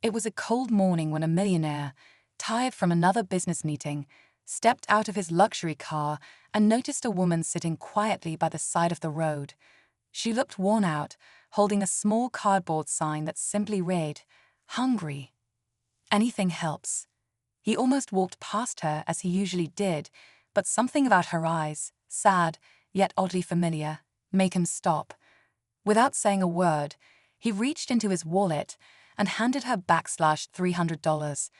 It was a cold morning when a millionaire, tired from another business meeting, stepped out of his luxury car and noticed a woman sitting quietly by the side of the road. She looked worn out, holding a small cardboard sign that simply read, "Hungry. Anything helps." He almost walked past her as he usually did, but something about her eyes, sad, yet oddly familiar, made him stop. Without saying a word, he reached into his wallet and handed her $300.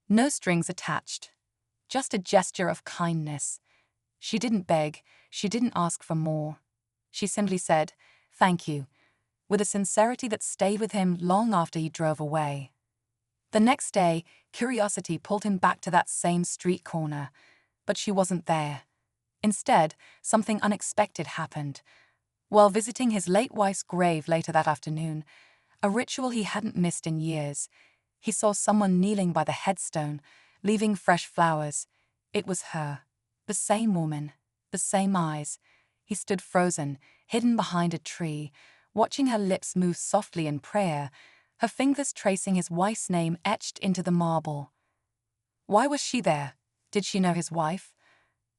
No strings attached. Just a gesture of kindness. She didn't beg, she didn't ask for more. She simply said, "Thank you," with a sincerity that stayed with him long after he drove away. The next day, curiosity pulled him back to that same street corner, but she wasn't there. Instead, something unexpected happened. While visiting his late wife's grave later that afternoon, a ritual he hadn't missed in years, he saw someone kneeling by the headstone, leaving fresh flowers. It was her. The same woman. The same eyes. He stood frozen, hidden behind a tree, watching her lips move softly in prayer, her fingers tracing his wife's name etched into the marble. Why was she there? Did she know his wife?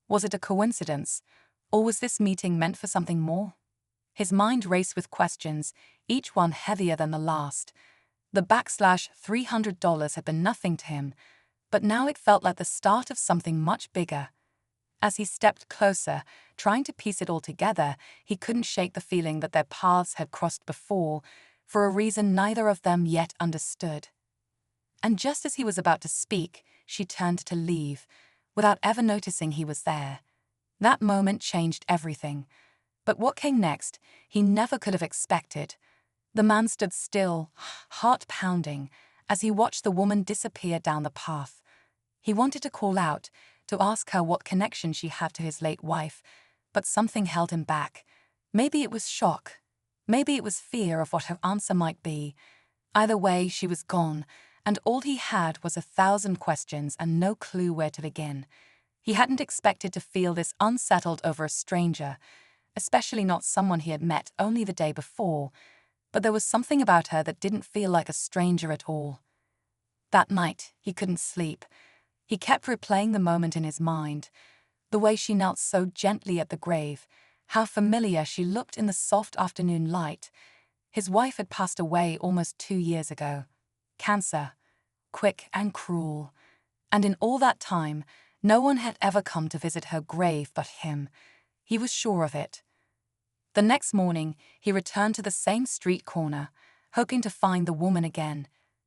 Was it a coincidence? Or was this meeting meant for something more? His mind raced with questions, each one heavier than the last. The $300 had been nothing to him, but now it felt like the start of something much bigger. As he stepped closer, trying to piece it all together, he couldn't shake the feeling that their paths had crossed before, for a reason neither of them yet understood. And just as he was about to speak, she turned to leave, without ever noticing he was there. That moment changed everything. But what came next, he never could have expected. The man stood still, heart pounding, as he watched the woman disappear down the path. He wanted to call out, to ask her what connection she had to his late wife, but something held him back. Maybe it was shock. Maybe it was fear of what her answer might be. Either way, she was gone, and all he had was 1,000 questions and no clue where to begin. He hadn't expected to feel this unsettled over a stranger, especially not someone he had met only the day before, but there was something about her that didn't feel like a stranger at all. That night, he couldn't sleep. He kept replaying the moment in his mind, the way she knelt so gently at the grave, how familiar she looked in the soft afternoon light. His wife had passed away almost 2 years ago. Cancer. Quick and cruel. And in all that time, no one had ever come to visit her grave but him. He was sure of it. The next morning, he returned to the same street corner, hoping to find the woman again.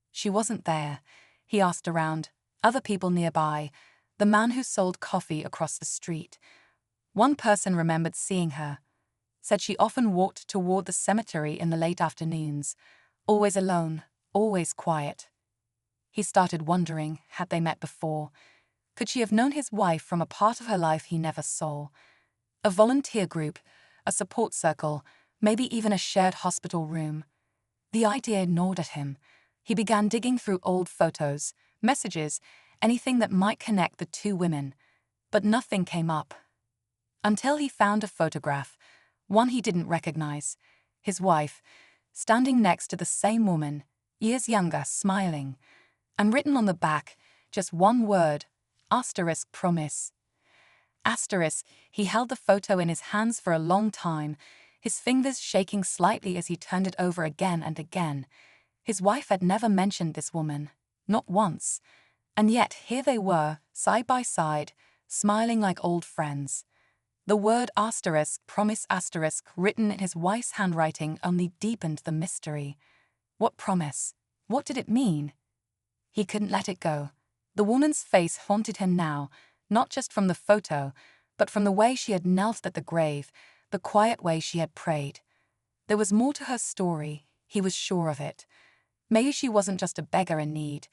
She wasn't there. He asked around, other people nearby, the man who sold coffee across the street. One person remembered seeing her, said she often walked toward the cemetery in the late afternoons, always alone, always quiet. He started wondering, had they met before? Could she have known his wife from a part of her life he never saw? A volunteer group, a support circle, maybe even a shared hospital room. The idea gnawed at him. He began digging through old photos, messages, anything that might connect the two women. But nothing came up. Until he found a photograph, one he didn't recognize. His wife, standing next to the same woman, years younger, smiling. And written on the back, just one word, *promise. He held the photo in his hands for a long time, his fingers shaking slightly as he turned it over again and again. His wife had never mentioned this woman, not once. And yet here they were, side by side, smiling like old friends. The word *promise*, written in his wife's handwriting only deepened the mystery. What promise? What did it mean? He couldn't let it go. The woman's face haunted him now, not just from the photo, but from the way she had knelt at the grave, the quiet way she had prayed. There was more to her story, he was sure of it. Maybe she wasn't just a beggar in need.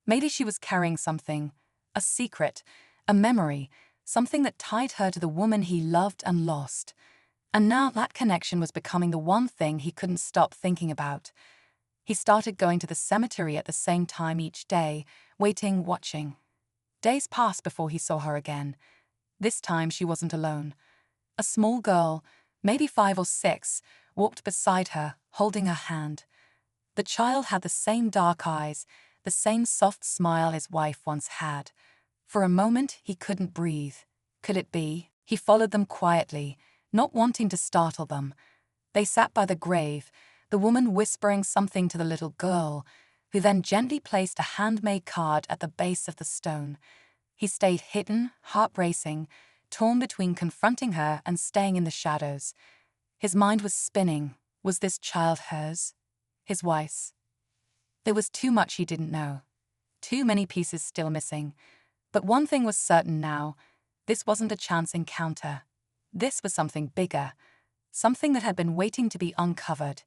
Maybe she was carrying something, a secret, a memory, something that tied her to the woman he loved and lost. And now that connection was becoming the one thing he couldn't stop thinking about. He started going to the cemetery at the same time each day, waiting, watching. Days passed before he saw her again. This time she wasn't alone. A small girl, maybe 5 or 6, walked beside her, holding her hand. The child had the same dark eyes, the same soft smile his wife once had. For a moment, he couldn't breathe. Could it be? He followed them quietly, not wanting to startle them. They sat by the grave, the woman whispering something to the little girl, who then gently placed a handmade card at the base of the stone. He stayed hidden, heart racing, torn between confronting her and staying in the shadows. His mind was spinning. Was this child hers? His wife's? There was too much he didn't know. Too many pieces still missing. But one thing was certain now. This wasn't a chance encounter. This was something bigger. Something that had been waiting to be uncovered.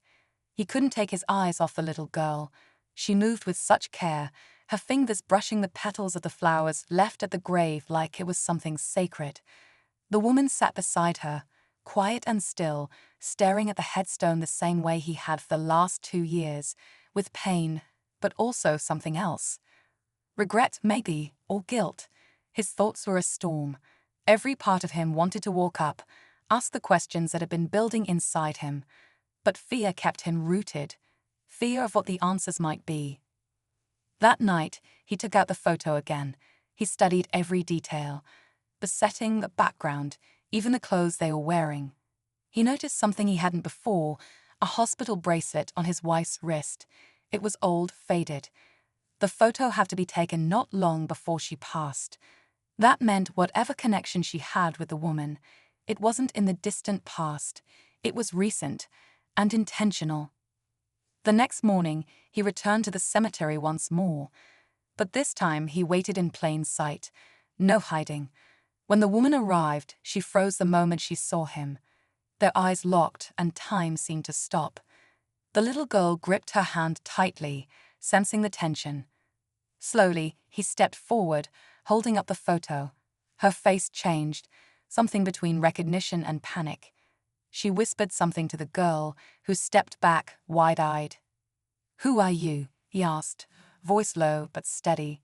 He couldn't take his eyes off the little girl. She moved with such care, her fingers brushing the petals of the flowers left at the grave like it was something sacred. The woman sat beside her, quiet and still, staring at the headstone the same way he had for the last 2 years, with pain, but also something else. Regret, maybe, or guilt. His thoughts were a storm. Every part of him wanted to walk up, ask the questions that had been building inside him. But fear kept him rooted. Fear of what the answers might be. That night, he took out the photo again. He studied every detail. The setting, the background, even the clothes they were wearing. He noticed something he hadn't before, a hospital bracelet on his wife's wrist. It was old, faded. The photo had to be taken not long before she passed. That meant whatever connection she had with the woman, it wasn't in the distant past. It was recent and intentional. The next morning, he returned to the cemetery once more. But this time, he waited in plain sight. No hiding. When the woman arrived, she froze the moment she saw him. Their eyes locked, and time seemed to stop. The little girl gripped her hand tightly, sensing the tension. Slowly, he stepped forward, holding up the photo. Her face changed, something between recognition and panic. She whispered something to the girl, who stepped back, wide-eyed. "Who are you?" he asked, voice low but steady.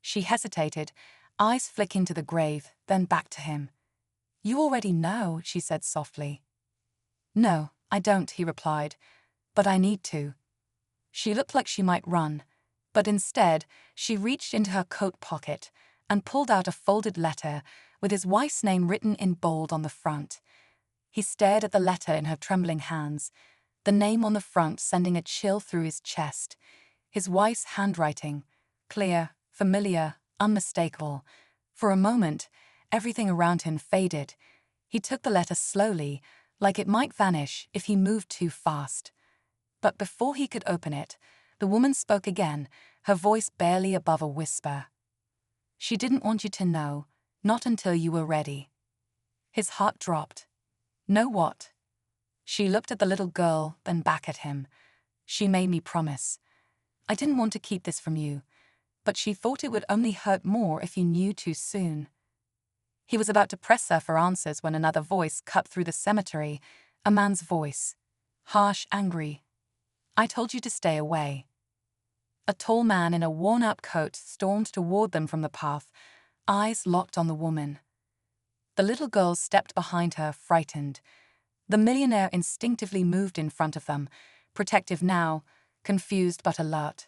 She hesitated, eyes flicking to the grave, then back to him. "You already know," she said softly. "No, I don't," he replied, "but I need to." She looked like she might run, but instead, she reached into her coat pocket and pulled out a folded letter with his wife's name written in bold on the front. He stared at the letter in her trembling hands, the name on the front sending a chill through his chest. His wife's handwriting, clear, familiar, unmistakable. For a moment, everything around him faded. He took the letter slowly, like it might vanish if he moved too fast. But before he could open it, the woman spoke again, her voice barely above a whisper. "She didn't want you to know, not until you were ready." His heart dropped. "Know what?" She looked at the little girl, then back at him. "She made me promise. I didn't want to keep this from you, but she thought it would only hurt more if you knew too soon." He was about to press her for answers when another voice cut through the cemetery, a man's voice. Harsh, angry. "I told you to stay away." A tall man in a worn-out coat stormed toward them from the path, eyes locked on the woman. The little girl stepped behind her, frightened. The millionaire instinctively moved in front of them, protective now, confused but alert.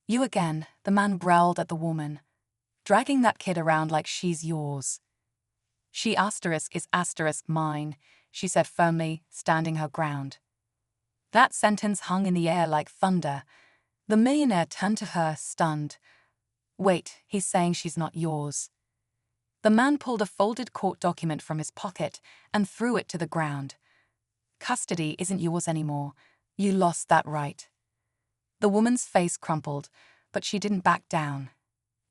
"You again," the man growled at the woman. "Dragging that kid around like she's yours." "She is mine," she said firmly, standing her ground. That sentence hung in the air like thunder. The millionaire turned to her, stunned. "Wait, he's saying she's not yours." The man pulled a folded court document from his pocket and threw it to the ground. "Custody isn't yours anymore. You lost that right." The woman's face crumpled, but she didn't back down.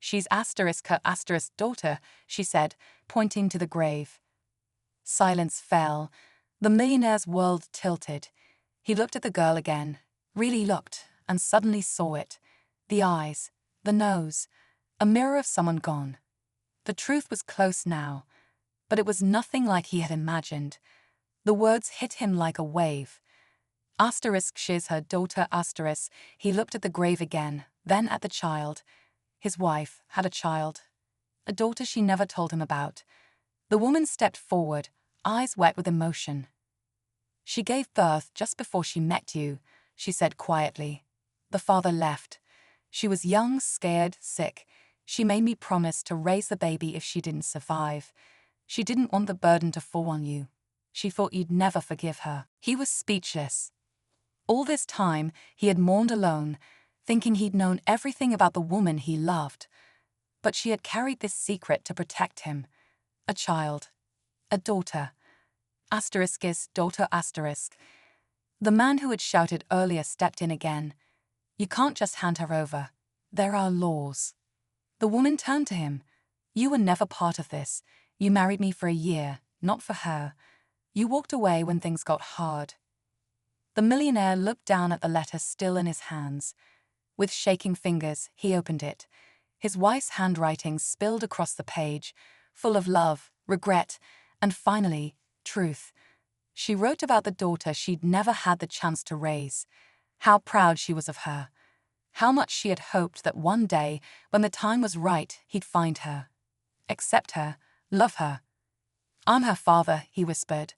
"She's her daughter," she said, pointing to the grave. Silence fell. The millionaire's world tilted. He looked at the girl again, really looked, and suddenly saw it. The eyes, the nose, a mirror of someone gone. The truth was close now, but it was nothing like he had imagined. The words hit him like a wave. She's her daughter, asterisk. He looked at the grave again, then at the child. His wife had a child, a daughter she never told him about. The woman stepped forward, eyes wet with emotion. "She gave birth just before she met you," she said quietly. "The father left. She was young, scared, sick. She made me promise to raise the baby if she didn't survive. She didn't want the burden to fall on you. She thought you'd never forgive her." He was speechless. All this time, he had mourned alone, thinking he'd known everything about the woman he loved. But she had carried this secret to protect him. A child. A daughter. Asterisk is daughter asterisk. The man who had shouted earlier stepped in again. "You can't just hand her over. There are laws." The woman turned to him. "You were never part of this. You married me for a year, not for her. You walked away when things got hard." The millionaire looked down at the letter still in his hands. With shaking fingers, he opened it. His wife's handwriting spilled across the page, full of love, regret, and finally, truth. She wrote about the daughter she'd never had the chance to raise. How proud she was of her. How much she had hoped that one day, when the time was right, he'd find her. Accept her, love her. "I'm her father," he whispered.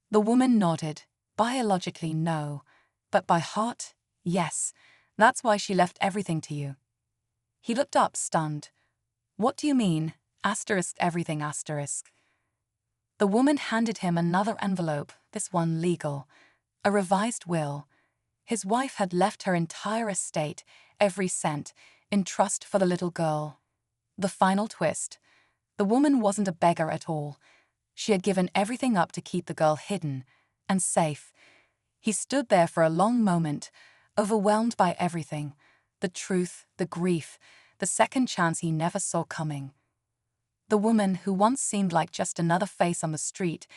The woman nodded. "Biologically, no. But by heart, yes. That's why she left everything to you." He looked up, stunned. "What do you mean? Asterisk everything asterisk." The woman handed him another envelope, this one legal. A revised will. His wife had left her entire estate, every cent, in trust for the little girl. The final twist. The woman wasn't a beggar at all. She had given everything up to keep the girl hidden and safe. He stood there for a long moment, overwhelmed by everything. The truth, the grief, the second chance he never saw coming. The woman, who once seemed like just another face on the street,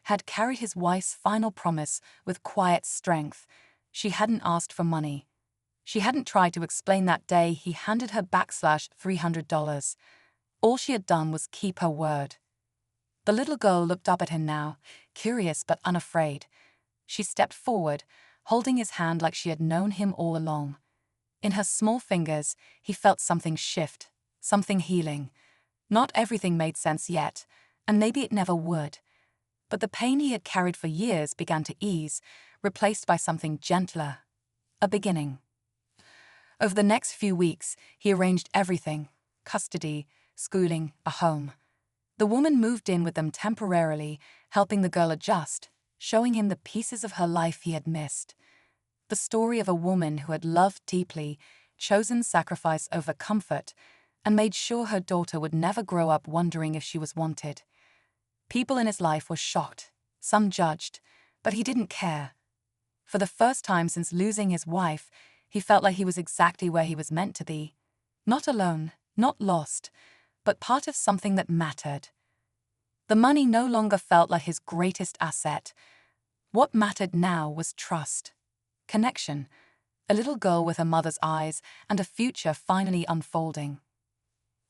had carried his wife's final promise with quiet strength. She hadn't asked for money. She hadn't tried to explain that day he handed her $300. All she had done was keep her word. The little girl looked up at him now, curious but unafraid. She stepped forward, holding his hand like she had known him all along. In her small fingers, he felt something shift, something healing. Not everything made sense yet, and maybe it never would. But the pain he had carried for years began to ease, replaced by something gentler. A beginning. Over the next few weeks, he arranged everything: custody, schooling, a home. The woman moved in with them temporarily, helping the girl adjust, showing him the pieces of her life he had missed. The story of a woman who had loved deeply, chosen sacrifice over comfort, and made sure her daughter would never grow up wondering if she was wanted. People in his life were shocked, some judged, but he didn't care. For the first time since losing his wife, he felt like he was exactly where he was meant to be. Not alone, not lost, but part of something that mattered. The money no longer felt like his greatest asset. What mattered now was trust, connection, a little girl with her mother's eyes, and a future finally unfolding.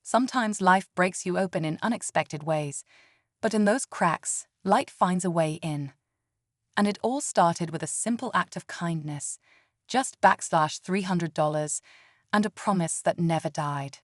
Sometimes life breaks you open in unexpected ways, but in those cracks, light finds a way in. And it all started with a simple act of kindness, just $300, and a promise that never died.